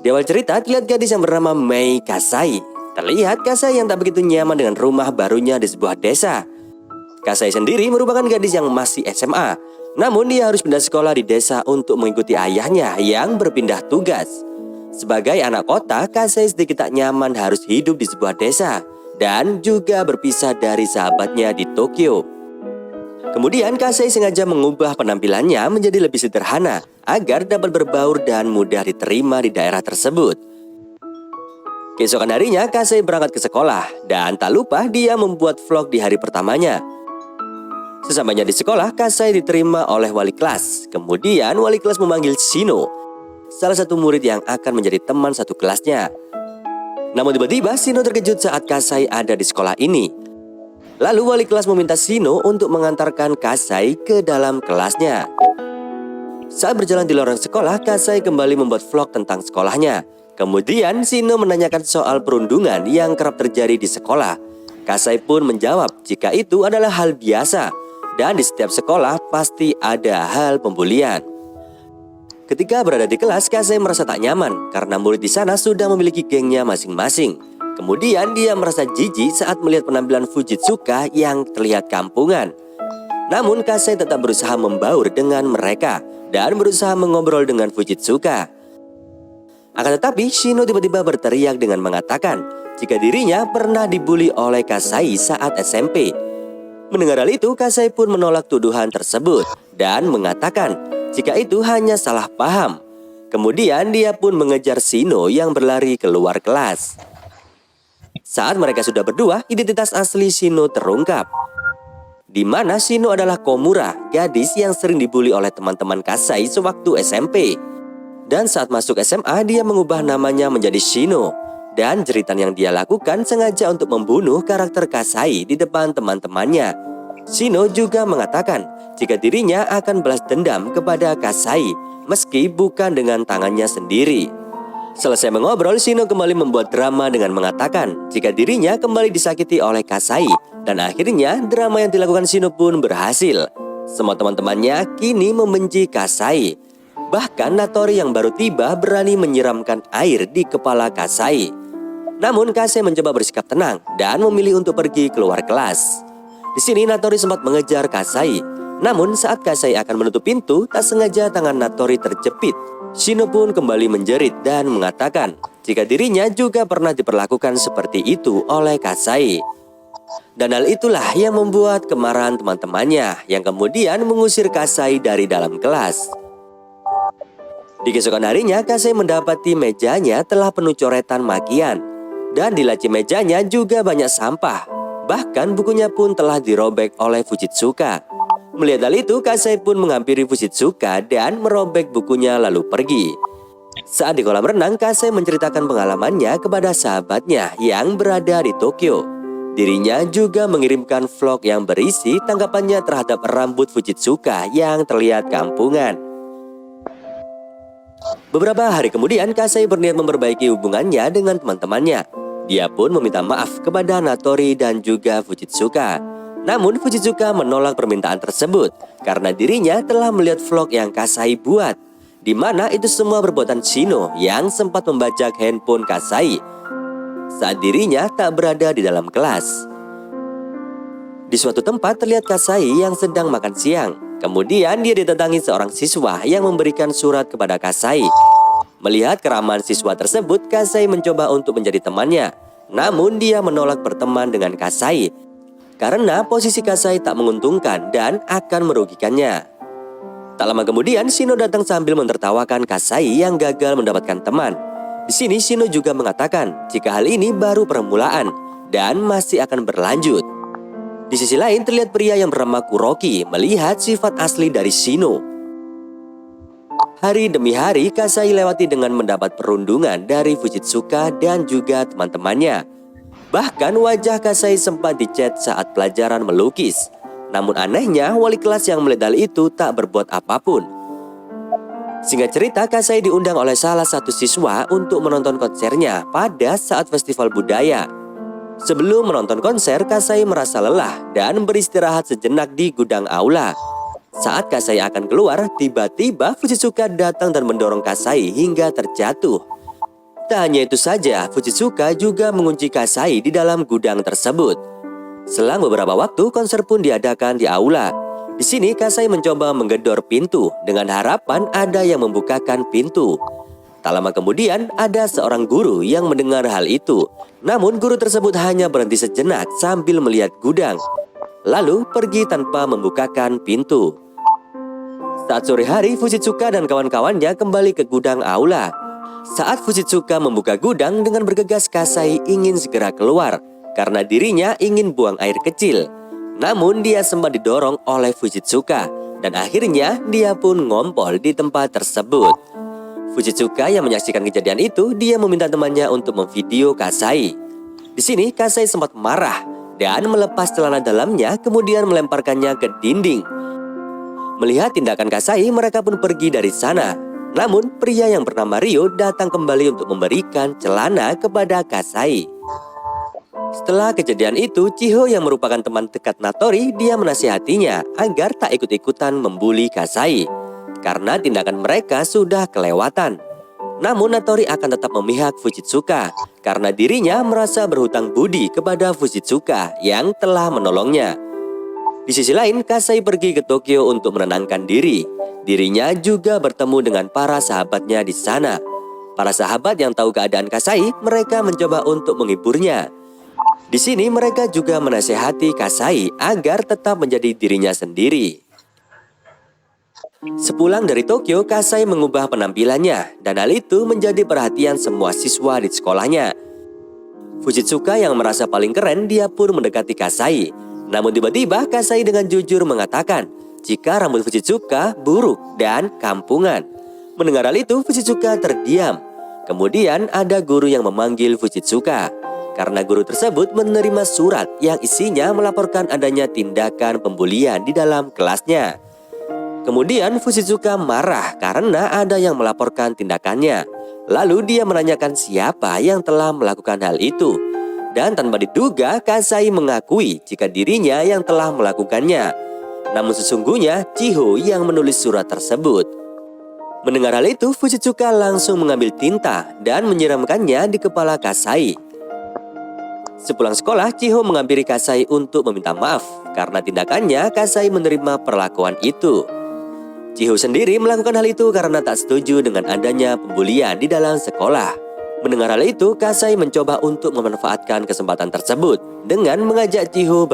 Di awal cerita terlihat gadis yang bernama Mei Kasai. Terlihat Kasai yang tak begitu nyaman dengan rumah barunya di sebuah desa. Kasai sendiri merupakan gadis yang masih SMA. Namun dia harus pindah sekolah di desa untuk mengikuti ayahnya yang berpindah tugas. Sebagai anak kota, Kasai sedikit tak nyaman harus hidup di sebuah desa dan juga berpisah dari sahabatnya di Tokyo. Kemudian Kasai sengaja mengubah penampilannya menjadi lebih sederhana agar dapat berbaur dan mudah diterima di daerah tersebut. Keesokan harinya Kasai berangkat ke sekolah dan tak lupa dia membuat vlog di hari pertamanya. Sesampainya di sekolah, Kasai diterima oleh wali kelas. Kemudian wali kelas memanggil Shino, salah satu murid yang akan menjadi teman satu kelasnya. Namun tiba-tiba Shino terkejut saat Kasai ada di sekolah ini. Lalu wali kelas meminta Shino untuk mengantarkan Kasai ke dalam kelasnya. Saat berjalan di lorong sekolah, Kasai kembali membuat vlog tentang sekolahnya. Kemudian Shino menanyakan soal perundungan yang kerap terjadi di sekolah. Kasai pun menjawab jika itu adalah hal biasa dan di setiap sekolah pasti ada hal pembulian. Ketika berada di kelas, Kasai merasa tak nyaman karena murid di sana sudah memiliki gengnya masing-masing. Kemudian dia merasa jijik saat melihat penampilan Fujitsuka yang terlihat kampungan. Namun Kasai tetap berusaha membaur dengan mereka dan berusaha mengobrol dengan Fujitsuka. Akan tetapi Shino tiba-tiba berteriak dengan mengatakan jika dirinya pernah dibully oleh Kasai saat SMP. Mendengar hal itu, Kasai pun menolak tuduhan tersebut dan mengatakan jika itu hanya salah paham. Kemudian dia pun mengejar Shino yang berlari keluar kelas. Saat mereka sudah berdua, identitas asli Shino terungkap. Di mana Shino adalah Komura, gadis yang sering dibully oleh teman-teman Kasai sewaktu SMP. Dan saat masuk SMA, dia mengubah namanya menjadi Shino. Dan jeritan yang dia lakukan sengaja untuk membunuh karakter Kasai di depan teman-temannya. Shino juga mengatakan jika dirinya akan balas dendam kepada Kasai, meski bukan dengan tangannya sendiri. Selesai mengobrol, Shino kembali membuat drama dengan mengatakan jika dirinya kembali disakiti oleh Kasai. Dan akhirnya drama yang dilakukan Shino pun berhasil. Semua teman-temannya kini membenci Kasai. Bahkan Natori yang baru tiba berani menyiramkan air di kepala Kasai. Namun Kasai mencoba bersikap tenang dan memilih untuk pergi keluar kelas. Di sini Natori sempat mengejar Kasai. Namun saat Kasai akan menutup pintu, tak sengaja tangan Natori terjepit. Shino pun kembali menjerit dan mengatakan jika dirinya juga pernah diperlakukan seperti itu oleh Kasai. Dan hal itulah yang membuat kemarahan teman-temannya yang kemudian mengusir Kasai dari dalam kelas. Di keesokan harinya, Kasai mendapati mejanya telah penuh coretan makian. Dan di laci mejanya juga banyak sampah. Bahkan bukunya pun telah dirobek oleh Fujitsuka. Melihat hal itu, Kasai pun menghampiri Fujitsuka dan merobek bukunya lalu pergi. Saat di kolam renang, Kasai menceritakan pengalamannya kepada sahabatnya yang berada di Tokyo. Dirinya juga mengirimkan vlog yang berisi tanggapannya terhadap rambut Fujitsuka yang terlihat kampungan. Beberapa hari kemudian, Kasai berniat memperbaiki hubungannya dengan teman-temannya. Dia pun meminta maaf kepada Natori dan juga Fujitsuka. Namun Fujitsuka menolak permintaan tersebut karena dirinya telah melihat vlog yang Kasai buat, di mana itu semua perbuatan Shino yang sempat membajak handphone Kasai saat dirinya tak berada di dalam kelas. Di suatu tempat terlihat Kasai yang sedang makan siang. Kemudian dia ditentangi seorang siswa yang memberikan surat kepada Kasai. Melihat keramahan siswa tersebut, Kasai mencoba untuk menjadi temannya. Namun dia menolak berteman dengan Kasai karena posisi Kasai tak menguntungkan dan akan merugikannya. Tak lama kemudian, Shino datang sambil menertawakan Kasai yang gagal mendapatkan teman. Di sini Shino juga mengatakan jika hal ini baru permulaan dan masih akan berlanjut. Di sisi lain terlihat pria yang bernama Kuroki melihat sifat asli dari Shino. Hari demi hari Kasai lewati dengan mendapat perundungan dari Fujitsuka dan juga teman-temannya. Bahkan wajah Kasai sempat dicat saat pelajaran melukis. Namun anehnya wali kelas yang melihat hal itu tak berbuat apapun. Singkat cerita, Kasai diundang oleh salah satu siswa untuk menonton konsernya pada saat festival budaya. Sebelum menonton konser, Kasai merasa lelah dan beristirahat sejenak di gudang aula. Saat Kasai akan keluar, tiba-tiba Fujitsuka datang dan mendorong Kasai hingga terjatuh. Tak hanya itu saja, Fujitsuka juga mengunci Kasai di dalam gudang tersebut. Selang beberapa waktu, konser pun diadakan di aula. Di sini Kasai mencoba menggedor pintu dengan harapan ada yang membukakan pintu. Tak lama kemudian ada seorang guru yang mendengar hal itu. Namun guru tersebut hanya berhenti sejenak sambil melihat gudang. Lalu pergi tanpa membukakan pintu. Saat sore hari, Fujitsuka dan kawan-kawannya kembali ke gudang aula. Saat Fujitsuka membuka gudang dengan bergegas, Kasai ingin segera keluar karena dirinya ingin buang air kecil. Namun dia sempat didorong oleh Fujitsuka dan akhirnya dia pun ngompol di tempat tersebut. Fujitsuka yang menyaksikan kejadian itu, dia meminta temannya untuk memvideo Kasai. Di sini Kasai sempat marah dan melepas celana dalamnya kemudian melemparkannya ke dinding. Melihat tindakan Kasai, mereka pun pergi dari sana. Namun, pria yang bernama Ryo datang kembali untuk memberikan celana kepada Kasai. Setelah kejadian itu, Chiho yang merupakan teman dekat Natori, dia menasihatinya agar tak ikut-ikutan membuli Kasai karena tindakan mereka sudah kelewatan. Namun Natori akan tetap memihak Fujitsuka karena dirinya merasa berhutang budi kepada Fujitsuka yang telah menolongnya. Di sisi lain, Kasai pergi ke Tokyo untuk menenangkan diri. Dirinya juga bertemu dengan para sahabatnya di sana. Para sahabat yang tahu keadaan Kasai, mereka mencoba untuk menghiburnya. Di sini mereka juga menasehati Kasai agar tetap menjadi dirinya sendiri. Sepulang dari Tokyo, Kasai mengubah penampilannya dan hal itu menjadi perhatian semua siswa di sekolahnya. Fujitsuka yang merasa paling keren, dia pun mendekati Kasai. Namun tiba-tiba Kasai dengan jujur mengatakan jika rambut Fujitsuka buruk dan kampungan. Mendengar hal itu, Fujitsuka terdiam. Kemudian ada guru yang memanggil Fujitsuka karena guru tersebut menerima surat yang isinya melaporkan adanya tindakan pembulian di dalam kelasnya. Kemudian Fujitsuka marah karena ada yang melaporkan tindakannya. Lalu dia menanyakan siapa yang telah melakukan hal itu. Dan tanpa diduga, Kasai mengakui jika dirinya yang telah melakukannya. Namun sesungguhnya Chiho yang menulis surat tersebut. Mendengar hal itu, Fujitsuka langsung mengambil tinta dan menyiramkannya di kepala Kasai. Sepulang sekolah, Chiho menghampiri Kasai untuk meminta maaf karena tindakannya Kasai menerima perlakuan itu. Chiho sendiri melakukan hal itu karena tak setuju dengan adanya pembulian di dalam sekolah. Mendengar hal itu, Kasai mencoba untuk memanfaatkan kesempatan tersebut dengan mengajak Chiho